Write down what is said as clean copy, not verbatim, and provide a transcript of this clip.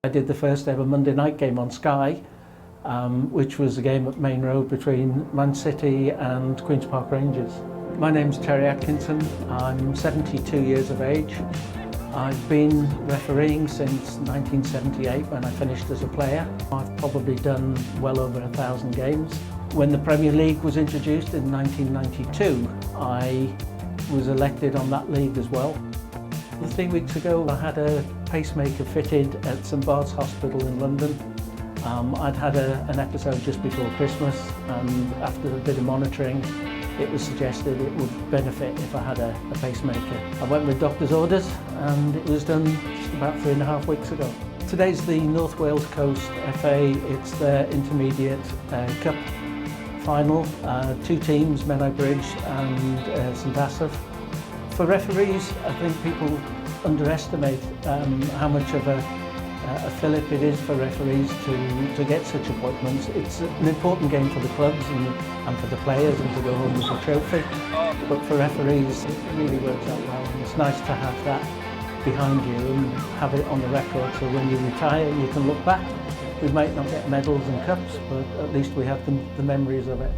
I did the first ever Monday night game on Sky, which was a game at Main Road between Man City and Queen's Park Rangers. My name's Terry Atkinson. I'm 72 years of age. I've been refereeing since 1978 when I finished as a player. I've probably done well over 1,000 games. When the Premier League was introduced in 1992, I was elected on that league as well. 3 weeks ago I had a pacemaker fitted at St Bart's Hospital in London. I'd had an episode just before Christmas, and after a bit of monitoring it was suggested it would benefit if I had a pacemaker. I went with doctor's orders and it was done just about 3.5 weeks ago. Today's the North Wales Coast FA, it's their intermediate cup final. 2 teams, Menai Bridge and St Asaph. For referees, I think people underestimate how much of a fillip it is for referees to get such appointments. It's an important game for the clubs and for the players, and to go home with a trophy. But for referees, it really works out well. And it's nice to have that behind you and have it on the record, so when you retire you can look back. We might not get medals and cups, but at least we have the memories of it.